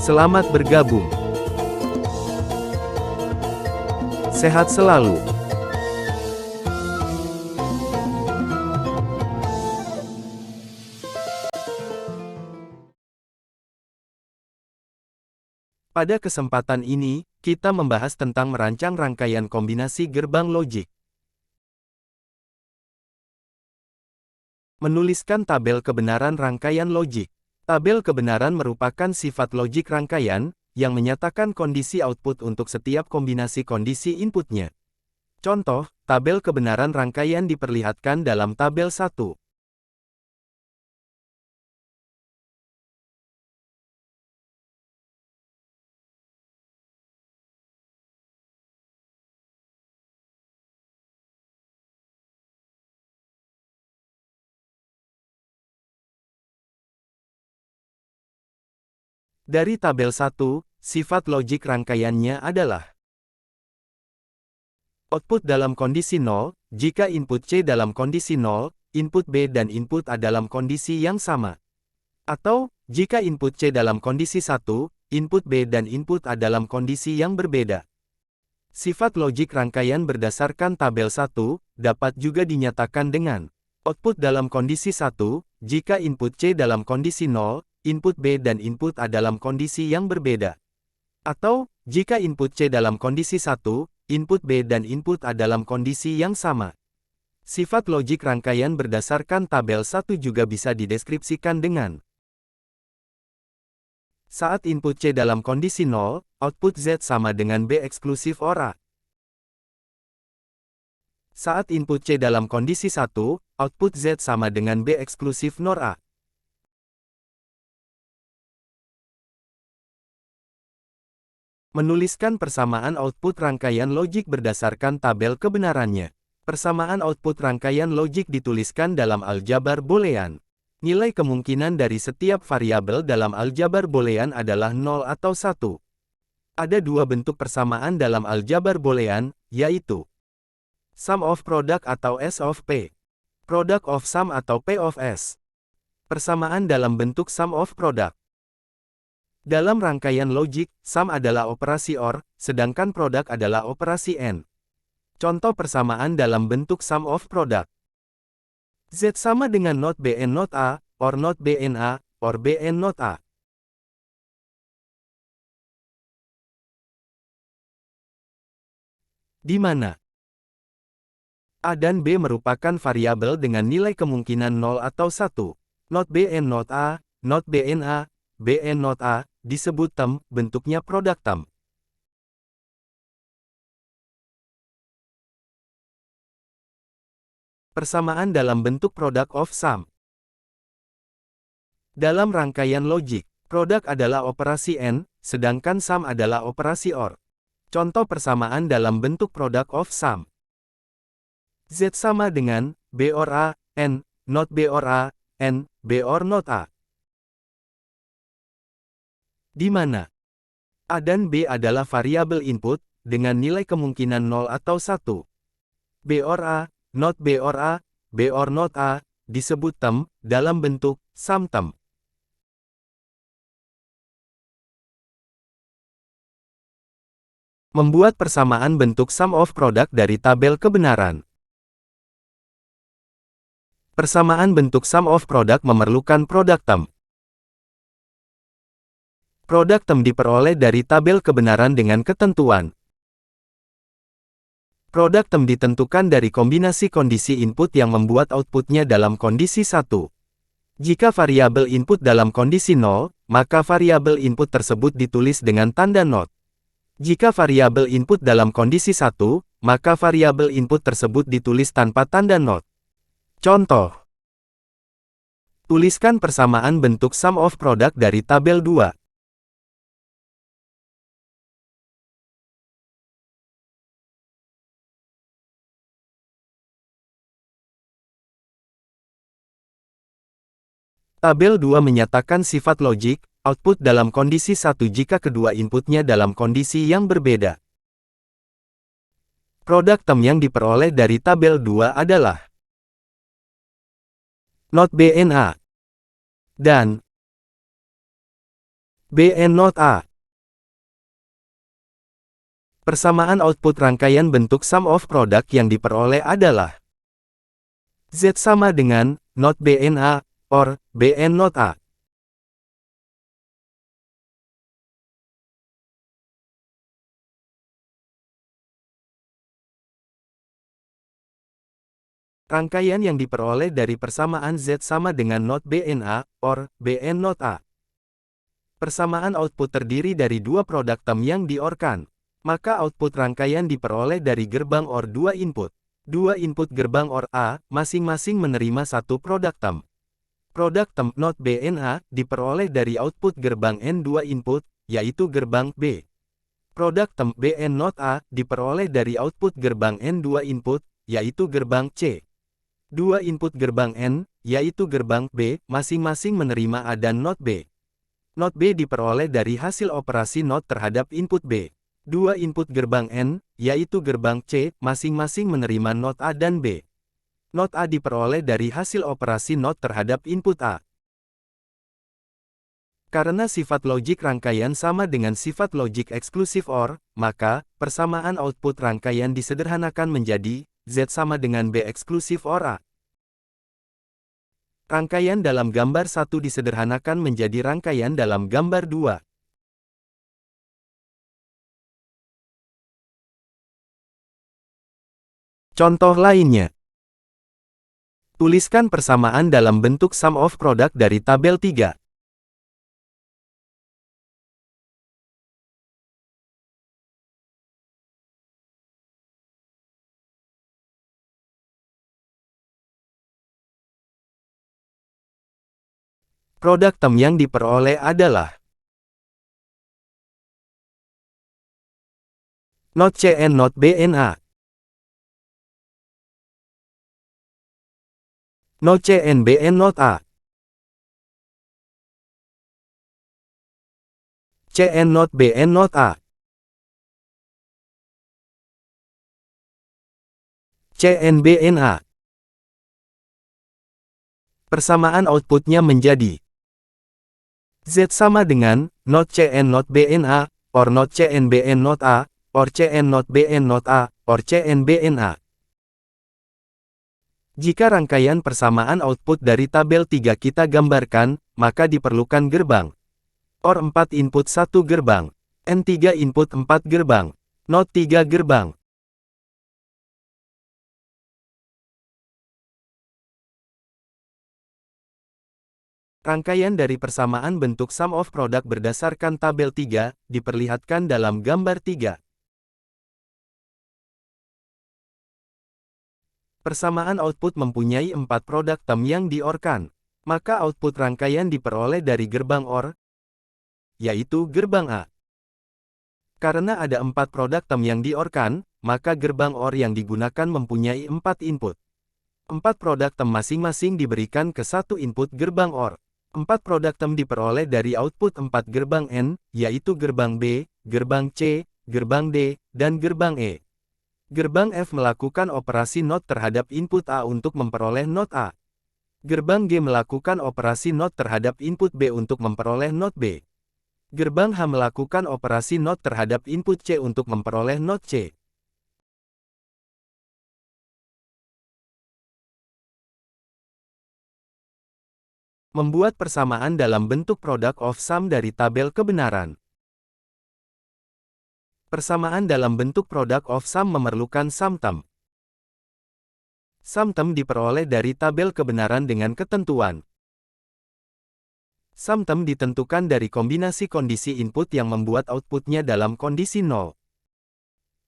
Selamat bergabung. Sehat selalu. Pada kesempatan ini, kita membahas tentang merancang rangkaian kombinasi gerbang logik. Menuliskan tabel kebenaran rangkaian logik. Tabel kebenaran merupakan sifat logik rangkaian, yang menyatakan kondisi output untuk setiap kombinasi kondisi inputnya. Contoh, tabel kebenaran rangkaian diperlihatkan dalam tabel 1. Dari tabel 1, sifat logik rangkaiannya adalah output dalam kondisi 0, jika input C dalam kondisi 0, input B dan input A dalam kondisi yang sama. Atau, jika input C dalam kondisi 1, input B dan input A dalam kondisi yang berbeda. Sifat logik rangkaian berdasarkan tabel 1, dapat juga dinyatakan dengan output dalam kondisi 1, jika input C dalam kondisi 0, input B dan input A dalam kondisi yang berbeda. Atau, jika input C dalam kondisi 1, input B dan input A dalam kondisi yang sama. Sifat logik rangkaian berdasarkan tabel 1 juga bisa dideskripsikan dengan saat input C dalam kondisi 0, output Z sama dengan B eksklusif OR A. Saat input C dalam kondisi 1, output Z sama dengan B eksklusif NOR A. Menuliskan persamaan output rangkaian logik berdasarkan tabel kebenarannya. Persamaan output rangkaian logik dituliskan dalam aljabar boolean. Nilai kemungkinan dari setiap variabel dalam aljabar boolean adalah 0 atau 1. Ada dua bentuk persamaan dalam aljabar boolean, yaitu sum of product atau S of P, product of sum atau P of S. Persamaan dalam bentuk sum of product. Dalam rangkaian logik, sum adalah operasi OR, sedangkan product adalah operasi AND. Contoh persamaan dalam bentuk sum of product. Z sama dengan not B and not A, or not B and A, or B and not A. Di mana A dan B merupakan variabel dengan nilai kemungkinan 0 atau 1. Not B and not A, not B and A, B and not A, disebut term, bentuknya product term. Persamaan dalam bentuk product of sum. Dalam rangkaian logik, product adalah operasi AND, sedangkan sum adalah operasi OR. Contoh persamaan dalam bentuk product of sum. Z sama dengan B OR A, AND, not B OR A, AND, B OR not A. Di mana A dan B adalah variabel input, dengan nilai kemungkinan 0 atau 1. B OR A, not B OR A, B OR not A, disebut term, dalam bentuk sum term. Membuat persamaan bentuk sum of product dari tabel kebenaran. Persamaan bentuk sum of product memerlukan product term. Product term diperoleh dari tabel kebenaran dengan ketentuan. Product term ditentukan dari kombinasi kondisi input yang membuat outputnya dalam kondisi 1. Jika variabel input dalam kondisi 0, maka variabel input tersebut ditulis dengan tanda not. Jika variabel input dalam kondisi 1, maka variabel input tersebut ditulis tanpa tanda not. Contoh. Tuliskan persamaan bentuk sum of product dari tabel 2. Tabel 2 menyatakan sifat logik, output dalam kondisi 1 jika kedua inputnya dalam kondisi yang berbeda. Product term yang diperoleh dari tabel 2 adalah not B and A dan Bn not A. Persamaan output rangkaian bentuk sum of product yang diperoleh adalah Z sama dengan not Bn A, or Bn not A. Rangkaian yang diperoleh dari persamaan Z sama dengan not Bn A, or Bn not A. Persamaan output terdiri dari dua produk term yang di-OR-kan. Maka output rangkaian diperoleh dari gerbang OR dua input. Dua input gerbang OR A, masing-masing menerima satu produk term. Produk term not Bn A diperoleh dari output gerbang N2 input, yaitu gerbang B. Produk term Bn not A diperoleh dari output gerbang N2 input, yaitu gerbang C. Dua input gerbang N, yaitu gerbang B, masing-masing menerima A dan not B. Not B diperoleh dari hasil operasi not terhadap input B. Dua input gerbang N, yaitu gerbang C, masing-masing menerima not A dan B. Not A diperoleh dari hasil operasi not terhadap input A. Karena sifat logik rangkaian sama dengan sifat logik eksklusif OR, maka, persamaan output rangkaian disederhanakan menjadi, Z sama dengan B eksklusif OR A. Rangkaian dalam gambar 1 disederhanakan menjadi rangkaian dalam gambar 2. Contoh lainnya. Tuliskan persamaan dalam bentuk sum of product dari tabel 3. Produk term yang diperoleh adalah not Cn not Bna, not Cn Bn not A, Cn not Bn not A, Cn Bna. Persamaan outputnya menjadi Z sama dengan not Cn not Bna, or not Cn Bn not A, or Cn not Bn not A, or Cn Bna. Jika rangkaian persamaan output dari tabel 3 kita gambarkan, maka diperlukan gerbang OR 4 input 1 gerbang, N3 input 4 gerbang, not 3 gerbang. Rangkaian dari persamaan bentuk sum of product berdasarkan tabel 3, diperlihatkan dalam gambar 3. Persamaan output mempunyai 4 produk term yang di-OR-kan. Maka output rangkaian diperoleh dari gerbang OR, yaitu gerbang A. Karena ada 4 produk term yang di-OR-kan, maka gerbang OR yang digunakan mempunyai 4 input. 4 produk term masing-masing diberikan ke satu input gerbang OR. 4 produk term diperoleh dari output 4 gerbang N, yaitu gerbang B, gerbang C, gerbang D, dan gerbang E. Gerbang F melakukan operasi NOT terhadap input A untuk memperoleh NOT A. Gerbang G melakukan operasi NOT terhadap input B untuk memperoleh NOT B. Gerbang H melakukan operasi NOT terhadap input C untuk memperoleh NOT C. Membuat persamaan dalam bentuk product of sum dari tabel kebenaran. Persamaan dalam bentuk product of sum memerlukan sum term. Sum term diperoleh dari tabel kebenaran dengan ketentuan. Sum term ditentukan dari kombinasi kondisi input yang membuat outputnya dalam kondisi 0.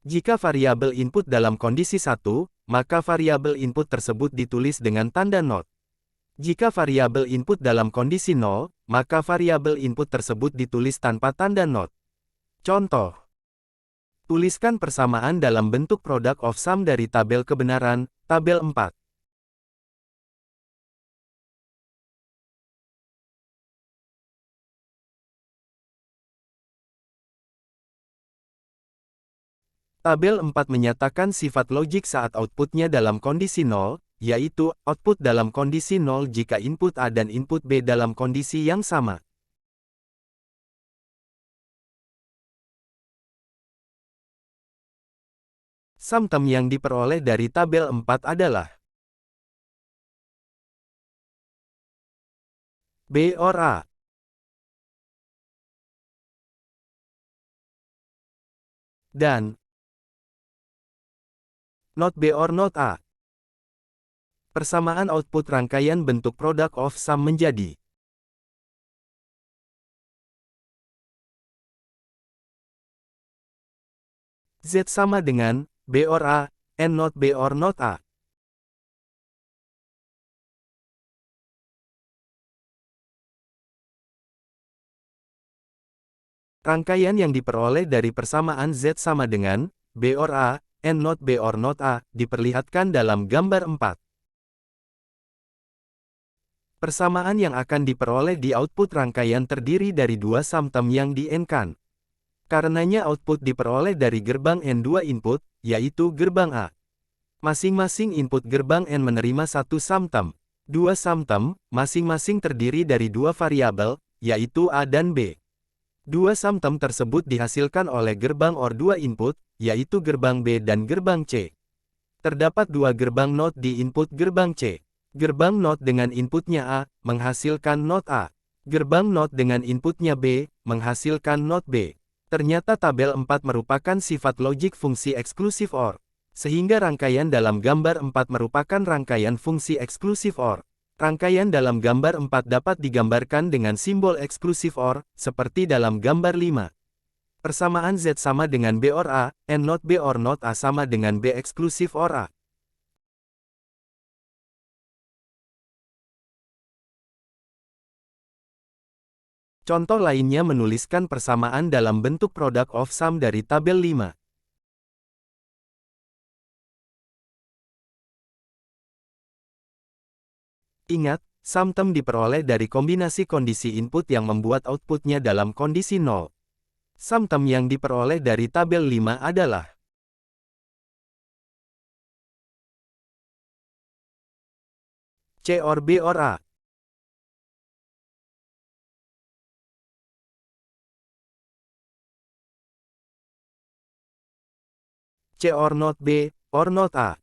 Jika variabel input dalam kondisi 1, maka variabel input tersebut ditulis dengan tanda not. Jika variabel input dalam kondisi 0, maka variabel input tersebut ditulis tanpa tanda not. Contoh. Tuliskan persamaan dalam bentuk product of sum dari tabel kebenaran, tabel 4. Tabel 4 menyatakan sifat logik saat outputnya dalam kondisi 0, yaitu, output dalam kondisi 0 jika input A dan input B dalam kondisi yang sama. Sum-tem yang diperoleh dari tabel 4 adalah B or A. Dan not B or not A. Persamaan output rangkaian bentuk product of sum menjadi Z sama dengan B or A, and not B or not A. Rangkaian yang diperoleh dari persamaan Z sama dengan B or A, and not B or not A, diperlihatkan dalam gambar 4. Persamaan yang akan diperoleh di output rangkaian terdiri dari dua sum-tem yang di-N-kan. Karenanya output diperoleh dari gerbang N2 input, yaitu gerbang A. Masing-masing input gerbang N menerima satu sum-tem. Dua sum-tem, masing-masing terdiri dari dua variabel, yaitu A dan B. Dua sum-tem tersebut dihasilkan oleh gerbang OR 2 input, yaitu gerbang B dan gerbang C. Terdapat dua gerbang NOT di input gerbang C. Gerbang NOT dengan inputnya A, menghasilkan NOT A. Gerbang NOT dengan inputnya B, menghasilkan NOT B. Ternyata tabel 4 merupakan sifat logik fungsi eksklusif OR. Sehingga rangkaian dalam gambar 4 merupakan rangkaian fungsi eksklusif OR. Rangkaian dalam gambar 4 dapat digambarkan dengan simbol eksklusif OR, seperti dalam gambar 5. Persamaan Z sama dengan B or A, and not B or not A sama dengan B eksklusif OR A. Contoh lainnya menuliskan persamaan dalam bentuk product of sum dari tabel 5. Ingat, sum-tem diperoleh dari kombinasi kondisi input yang membuat outputnya dalam kondisi 0. Sum-tem yang diperoleh dari tabel 5 adalah C or B or A. C or not B, or not A.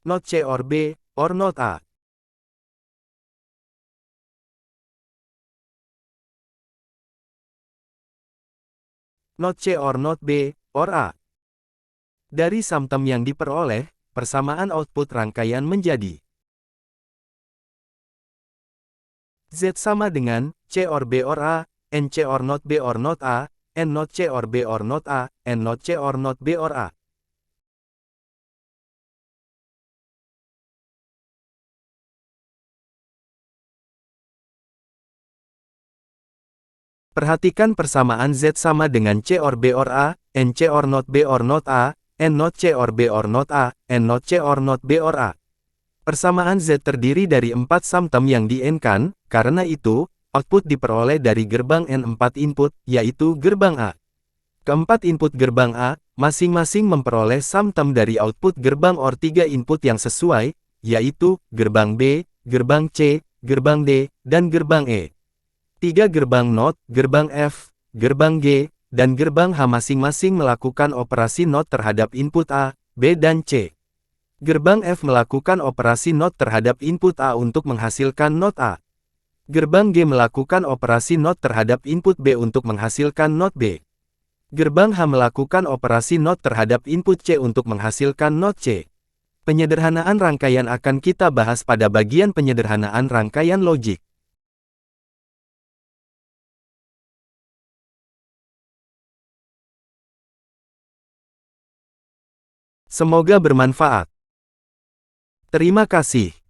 Not C or B, or not A. Not C or not B, or A. Dari sum-tem yang diperoleh, persamaan output rangkaian menjadi Z sama dengan C or B or A, and C or not B or not A, and not C or B or not A, and not C or not B or A. Perhatikan persamaan Z sama dengan C or B or A, and C or not B or not A, and not C or B or not A, and not C or not B or A. Persamaan Z terdiri dari 4 sum-tem yang di-N-kan, karena itu, output diperoleh dari gerbang N4 input, yaitu gerbang A. Keempat input gerbang A, masing-masing memperoleh sum-tem dari output gerbang OR 3 input yang sesuai, yaitu, gerbang B, gerbang C, gerbang D, dan gerbang E. Tiga gerbang NOT, gerbang F, gerbang G, dan gerbang H masing-masing melakukan operasi NOT terhadap input A, B dan C. Gerbang F melakukan operasi NOT terhadap input A untuk menghasilkan NOT A. Gerbang G melakukan operasi NOT terhadap input B untuk menghasilkan NOT B. Gerbang H melakukan operasi NOT terhadap input C untuk menghasilkan NOT C. Penyederhanaan rangkaian akan kita bahas pada bagian penyederhanaan rangkaian logik. Semoga bermanfaat. Terima kasih.